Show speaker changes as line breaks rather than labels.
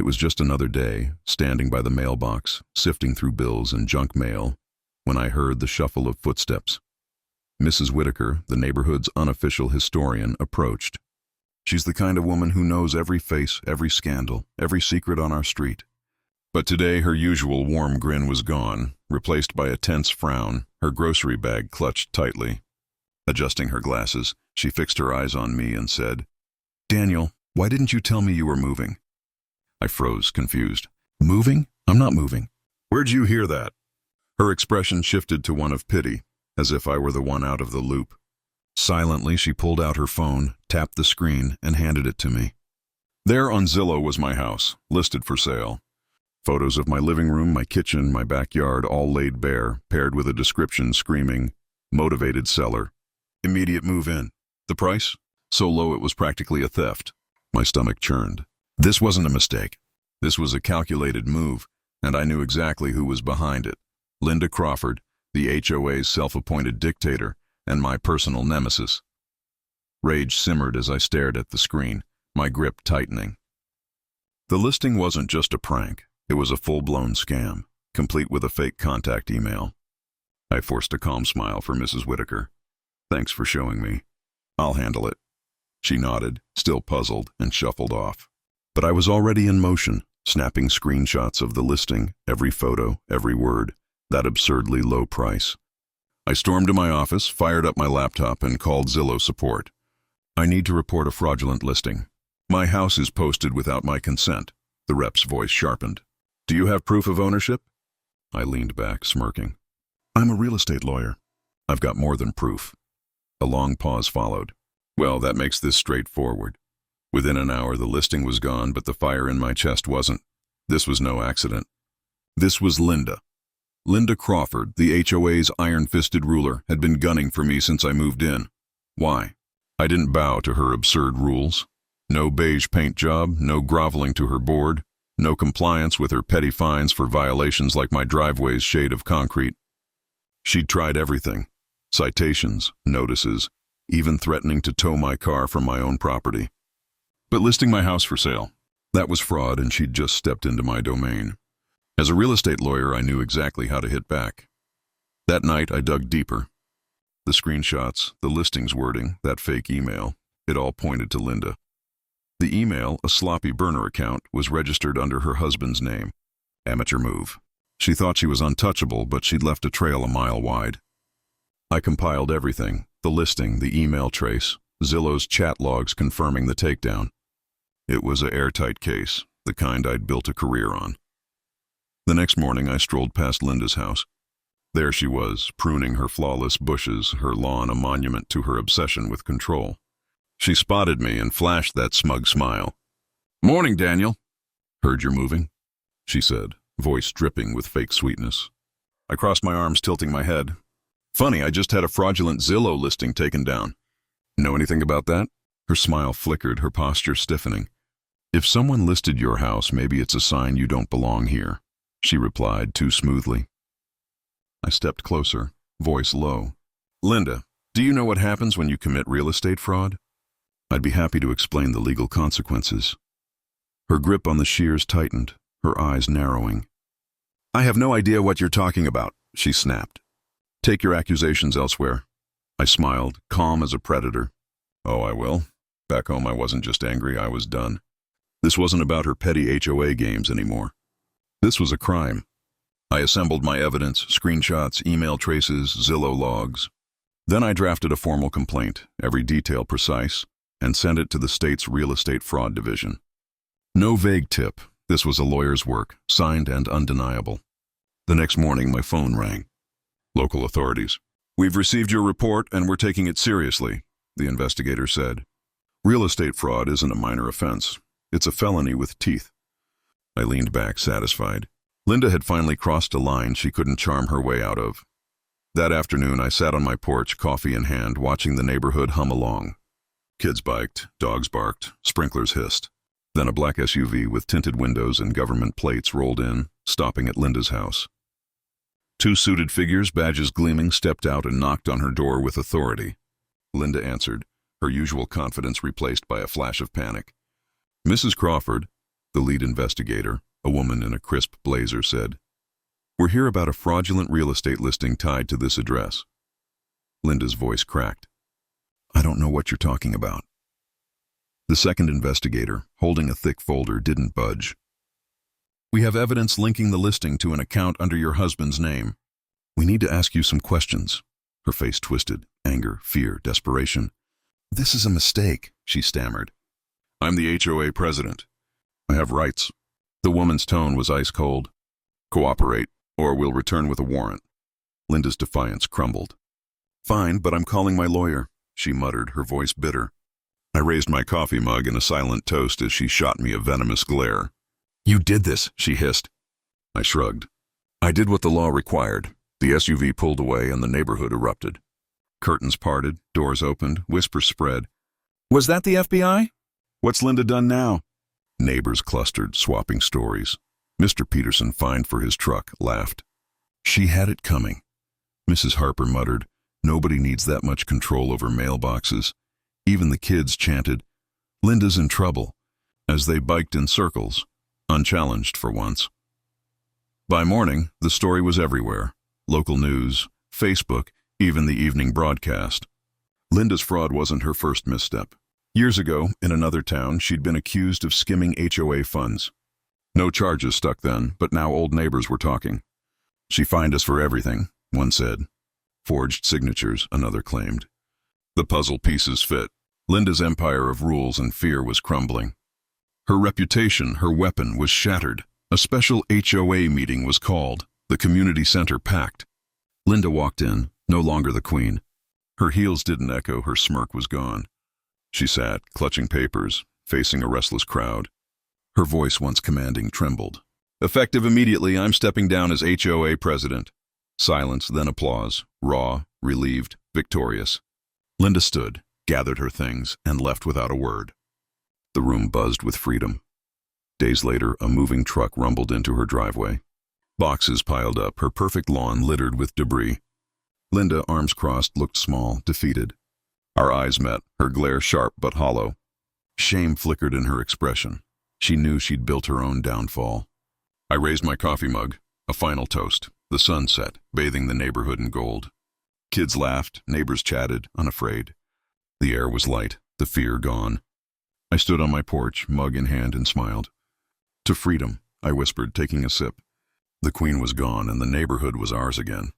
was just another day, standing by the mailbox, sifting through bills and junk mail, when I heard the shuffle of footsteps. Mrs. Whitaker, the neighborhood's unofficial historian, approached. She's the kind of woman who knows every face, every scandal, every secret on our street. But today her usual warm grin was gone, replaced by a tense frown, her grocery bag clutched tightly. Adjusting her glasses, she fixed her eyes on me and said, "Daniel, why didn't you tell me you were moving?" I froze, confused. "Moving? I'm not moving." "Where'd you hear that?" Her expression shifted to one of pity, as if I were the one out of the loop. Silently, she pulled out her phone, tapped the screen, and handed it to me. There on Zillow was my house, listed for sale. Photos of my living room, my kitchen, my backyard, all laid bare, paired with a description screaming, "Motivated seller. Immediate move-in." The price? So low it was practically a theft. My stomach churned. This wasn't a mistake. This was a calculated move, and I knew exactly who was behind it. Linda Crawford, the HOA's self-appointed dictator, and my personal nemesis. Rage simmered as I stared at the screen, my grip tightening. The listing wasn't just a prank. It was a full-blown scam, complete with a fake contact email. I forced a calm smile for Mrs. Whitaker. "Thanks for showing me. I'll handle it." She nodded, still puzzled, and shuffled off. But I was already in motion, snapping screenshots of the listing, every photo, every word, that absurdly low price. I stormed to my office, fired up my laptop, and called Zillow support. "I need to report a fraudulent listing. My house is posted without my consent." The rep's voice sharpened. "Do you have proof of ownership?" I leaned back, smirking. "I'm a real estate lawyer." "I've got more than proof." A long pause followed. "Well, that makes this straightforward." Within an hour, the listing was gone, but the fire in my chest wasn't. This was no accident. This was Linda. Linda Crawford, the HOA's iron-fisted ruler, had been gunning for me since I moved in. Why? I didn't bow to her absurd rules. No beige paint job, no groveling to her board, no compliance with her petty fines for violations like my driveway's shade of concrete. She'd tried everything. Citations, notices, even threatening to tow my car from my own property. But listing my house for sale, that was fraud, and she'd just stepped into my domain. As a real estate lawyer, I knew exactly how to hit back. That night, I dug deeper. The screenshots, the listings wording, that fake email, it all pointed to Linda. The email, a sloppy burner account, was registered under her husband's name. Amateur move. She thought she was untouchable, but she'd left a trail a mile wide. I compiled everything, the listing, the email trace, Zillow's chat logs confirming the takedown. It was an airtight case, the kind I'd built a career on. The next morning, I strolled past Linda's house. There she was, pruning her flawless bushes, her lawn a monument to her obsession with control. She spotted me and flashed that smug smile. "Morning, Daniel." "Heard you're moving," she said, voice dripping with fake sweetness. I crossed my arms, tilting my head. "Funny, I just had a fraudulent Zillow listing taken down." "Know anything about that?" Her smile flickered, her posture stiffening. "If someone listed your house, maybe it's a sign you don't belong here," she replied too smoothly. I stepped closer, voice low. "Linda, do you know what happens when you commit real estate fraud?" "I'd be happy to explain the legal consequences." Her grip on the shears tightened, her eyes narrowing. "I have no idea what you're talking about," she snapped. "Take your accusations elsewhere." I smiled, calm as a predator. "Oh, I will. Back home I wasn't just angry, I was done." This wasn't about her petty HOA games anymore. This was a crime. I assembled my evidence, screenshots, email traces, Zillow logs. Then I drafted a formal complaint, every detail precise, and sent it to the state's real estate fraud division. No vague tip. This was a lawyer's work, signed and undeniable. The next morning, my phone rang. "Local authorities. We've received your report and we're taking it seriously," the investigator said. "Real estate fraud isn't a minor offense. It's a felony with teeth." I leaned back, satisfied. Linda had finally crossed a line she couldn't charm her way out of. That afternoon, I sat on my porch, coffee in hand, watching the neighborhood hum along. Kids biked, dogs barked, sprinklers hissed. Then a black SUV with tinted windows and government plates rolled in, stopping at Linda's house. Two suited figures, badges gleaming, stepped out and knocked on her door with authority. Linda answered, her usual confidence replaced by a flash of panic. "Mrs. Crawford," The lead investigator, a woman in a crisp blazer, said, "We're here about a fraudulent real estate listing tied to this address." Linda's voice cracked. "I don't know what you're talking about." The second investigator, holding a thick folder, didn't budge. "We have evidence linking the listing to an account under your husband's name. We need to ask you some questions." Her face twisted, anger, fear, desperation. "This is a mistake," she stammered. "I'm the HOA president. I have rights." The woman's tone was ice cold. "Cooperate, or we'll return with a warrant." Linda's defiance crumbled. "Fine, but I'm calling my lawyer," she muttered, her voice bitter. I raised my coffee mug in a silent toast as she shot me a venomous glare. "You did this," she hissed. I shrugged. "I did what the law required." The SUV pulled away and the neighborhood erupted. Curtains parted, doors opened, whispers spread. "Was that the FBI? What's Linda done now?" Neighbors clustered, swapping stories. Mr. Peterson, fined for his truck, laughed. "She had it coming." Mrs. Harper muttered, "Nobody needs that much control over mailboxes." Even the kids chanted, "Linda's in trouble," as they biked in circles, unchallenged for once. By morning, the story was everywhere. Local news, Facebook, even the evening broadcast. Linda's fraud wasn't her first misstep. Years ago, in another town, she'd been accused of skimming HOA funds. No charges stuck then, but now old neighbors were talking. "She fined us for everything," one said. "Forged signatures," another claimed. The puzzle pieces fit. Linda's empire of rules and fear was crumbling. Her reputation, her weapon, was shattered. A special HOA meeting was called, the community center packed. Linda walked in, no longer the queen. Her heels didn't echo, her smirk was gone. She sat, clutching papers, facing a restless crowd. Her voice, once commanding, trembled. "Effective immediately, I'm stepping down as HOA president." Silence, then applause, raw, relieved, victorious. Linda stood, gathered her things, and left without a word. The room buzzed with freedom. Days later, a moving truck rumbled into her driveway. Boxes piled up, her perfect lawn littered with debris. Linda, arms crossed, looked small, defeated. Our eyes met, her glare sharp but hollow. Shame flickered in her expression. She knew she'd built her own downfall. I raised my coffee mug, a final toast. The sun set, bathing the neighborhood in gold. Kids laughed, neighbors chatted, unafraid. The air was light, the fear gone. I stood on my porch, mug in hand, and smiled. "To freedom," I whispered, taking a sip. The queen was gone, and the neighborhood was ours again.